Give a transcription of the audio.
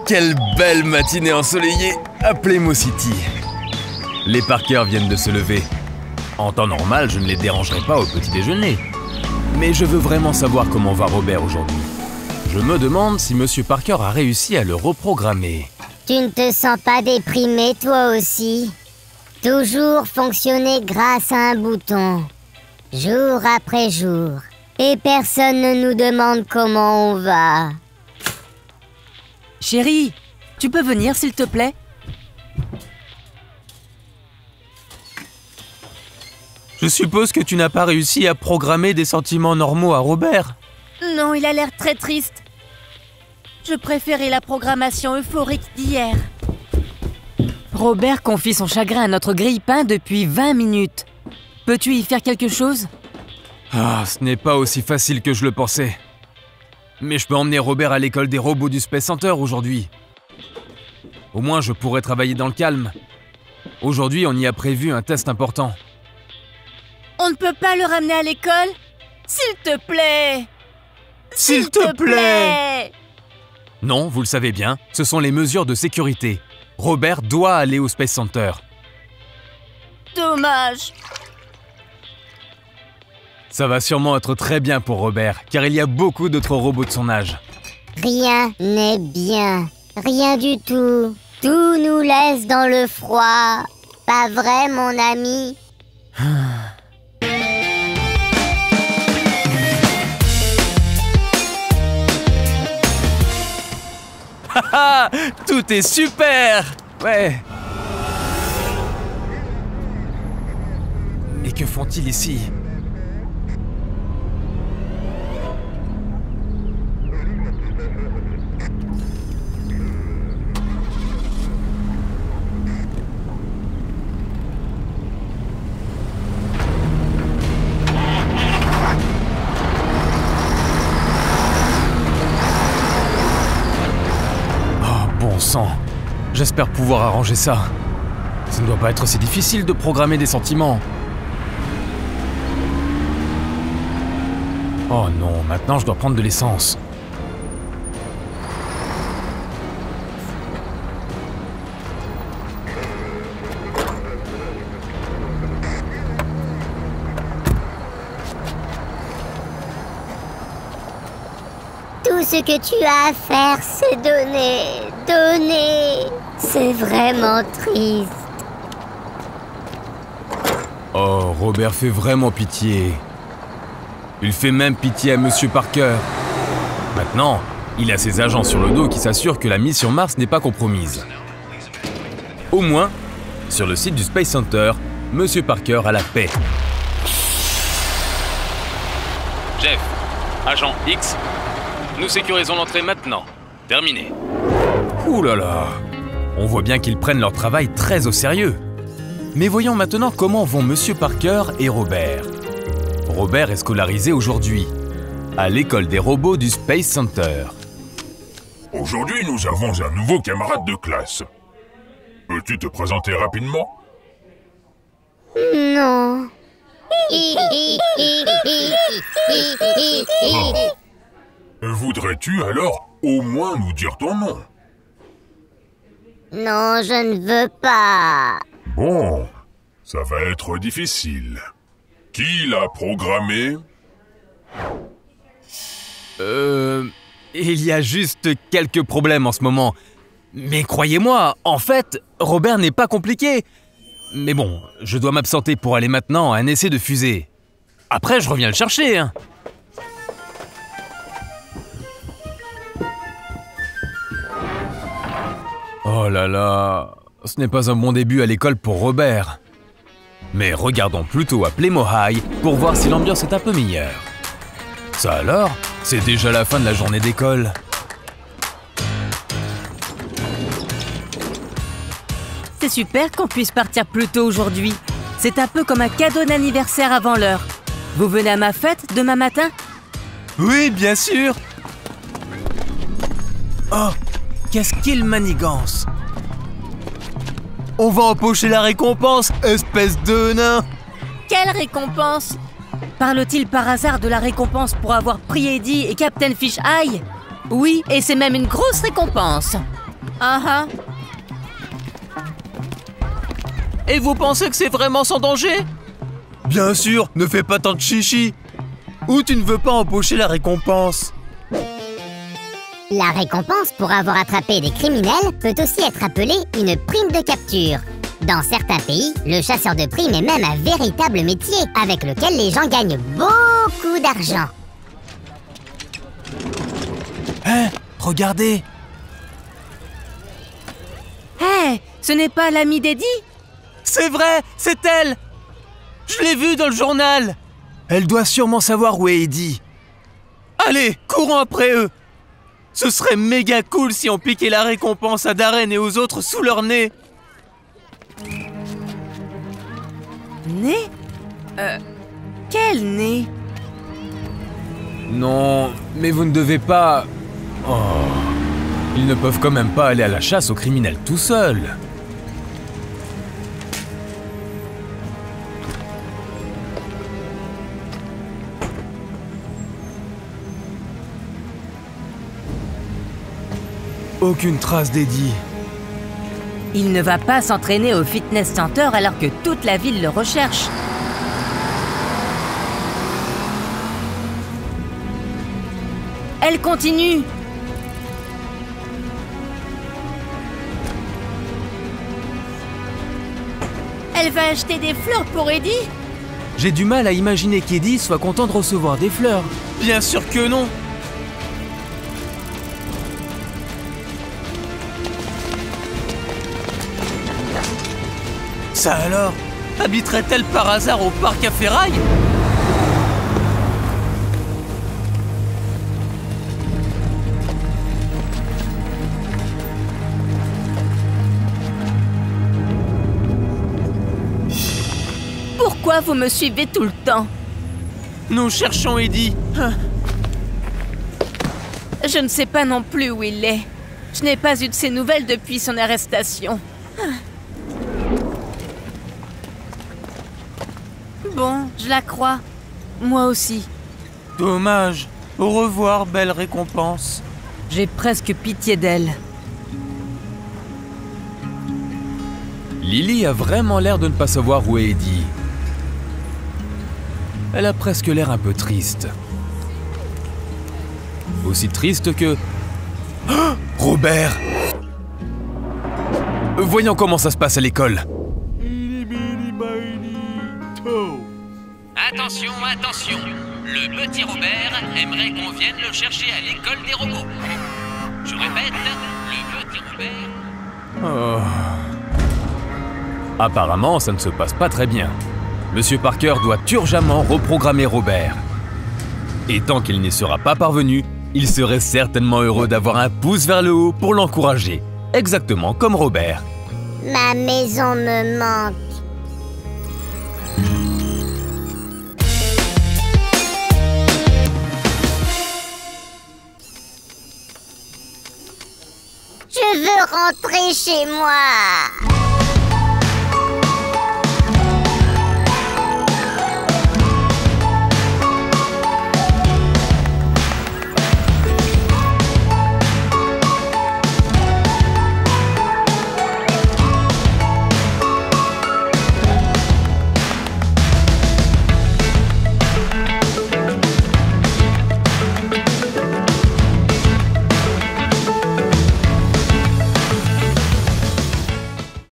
Quelle belle matinée ensoleillée à Playmo City. Les Parker viennent de se lever. En temps normal, je ne les dérangerai pas au petit déjeuner. Mais je veux vraiment savoir comment va Robert aujourd'hui. Je me demande si Monsieur Parker a réussi à le reprogrammer. Tu ne te sens pas déprimé toi aussi? Toujours fonctionner grâce à un bouton, jour après jour. Et personne ne nous demande comment on va. Chérie, tu peux venir s'il te plaît? Je suppose que tu n'as pas réussi à programmer des sentiments normaux à Robert. Non, il a l'air très triste. Je préférais la programmation euphorique d'hier. Robert confie son chagrin à notre grille-pain depuis 20 minutes. Peux-tu y faire quelque chose? Ah, ce n'est pas aussi facile que je le pensais. Mais je peux emmener Robert à l'école des robots du Space Center aujourd'hui. Au moins, je pourrais travailler dans le calme. Aujourd'hui, on y a prévu un test important. On ne peut pas le ramener à l'école? S'il te plaît! S'il te plaît! Non, vous le savez bien, ce sont les mesures de sécurité. Robert doit aller au Space Center. Dommage. Ça va sûrement être très bien pour Robert, car il y a beaucoup d'autres robots de son âge. Rien n'est bien, rien du tout. Tout nous laisse dans le froid. Pas vrai, mon ami? Haha, tout est super! Ouais. Mais que font-ils ici? Bon sang, j'espère pouvoir arranger ça. Ça ne doit pas être si difficile de programmer des sentiments. Oh non, maintenant je dois prendre de l'essence. Tout ce que tu as à faire, c'est donner, donner. C'est vraiment triste. Oh, Robert fait vraiment pitié. Il fait même pitié à Monsieur Parker. Maintenant, il a ses agents sur le dos qui s'assurent que la mission Mars n'est pas compromise. Au moins, sur le site du Space Center, Monsieur Parker a la paix. Jeff, agent X, nous sécurisons l'entrée maintenant. Terminé. Ouh là là, on voit bien qu'ils prennent leur travail très au sérieux. Mais voyons maintenant comment vont Monsieur Parker et Robert. Robert est scolarisé aujourd'hui, à l'école des robots du Space Center. Aujourd'hui, nous avons un nouveau camarade de classe. Peux-tu te présenter rapidement? Non. Voudrais-tu alors au moins nous dire ton nom? Non, je ne veux pas. Bon, ça va être difficile. Qui l'a programmé? Il y a juste quelques problèmes en ce moment. Mais croyez-moi, en fait, Robert n'est pas compliqué. Mais bon, je dois m'absenter pour aller maintenant à un essai de fusée. Après, je reviens le chercher, hein. Oh là là, ce n'est pas un bon début à l'école pour Robert. Mais regardons plutôt à Playmo High pour voir si l'ambiance est un peu meilleure. Ça alors, c'est déjà la fin de la journée d'école. C'est super qu'on puisse partir plus tôt aujourd'hui. C'est un peu comme un cadeau d'anniversaire avant l'heure. Vous venez à ma fête demain matin? Oui, bien sûr. Oh, qu'est-ce qu'il manigance. On va empocher la récompense, espèce de nain. Quelle récompense? Parle-t-il par hasard de la récompense pour avoir pris Eddie et Captain Fish Eye? Oui, et c'est même une grosse récompense. Ah. Et vous pensez que c'est vraiment sans danger? Bien sûr, ne fais pas tant de chichi. Ou tu ne veux pas empocher la récompense? La récompense pour avoir attrapé des criminels peut aussi être appelée une prime de capture. Dans certains pays, le chasseur de primes est même un véritable métier avec lequel les gens gagnent beaucoup d'argent. Hein? Regardez! Hé, ce n'est pas l'ami d'Eddie? C'est vrai, c'est elle! Je l'ai vue dans le journal! Elle doit sûrement savoir où est Eddie. Allez, courons après eux! Ce serait méga cool si on piquait la récompense à Darren et aux autres sous leur nez! Nez? Quel nez? Non, mais vous ne devez pas... Oh. Ils ne peuvent quand même pas aller à la chasse aux criminels tout seuls. Aucune trace d'Eddie. Il ne va pas s'entraîner au fitness center alors que toute la ville le recherche. Elle continue. Elle va acheter des fleurs pour Eddie? J'ai du mal à imaginer qu'Eddie soit content de recevoir des fleurs. Bien sûr que non! Ça alors? Habiterait-elle par hasard au parc à ferraille? Pourquoi vous me suivez tout le temps? Nous cherchons Eddie. Je ne sais pas non plus où il est. Je n'ai pas eu de ses nouvelles depuis son arrestation. Bon, je la crois. Moi aussi. Dommage. Au revoir, belle récompense. J'ai presque pitié d'elle. Lily a vraiment l'air de ne pas savoir où est Eddie. Elle a presque l'air un peu triste. Aussi triste que... Oh, Robert! Voyons comment ça se passe à l'école. Attention, attention! Le petit Robert aimerait qu'on vienne le chercher à l'école des robots. Je répète, le petit Robert... Oh. Apparemment, ça ne se passe pas très bien. Monsieur Parker doit urgemment reprogrammer Robert. Et tant qu'il n'y sera pas parvenu, il serait certainement heureux d'avoir un pouce vers le haut pour l'encourager. Exactement comme Robert. Ma maison me manque. Je veux rentrer chez moi.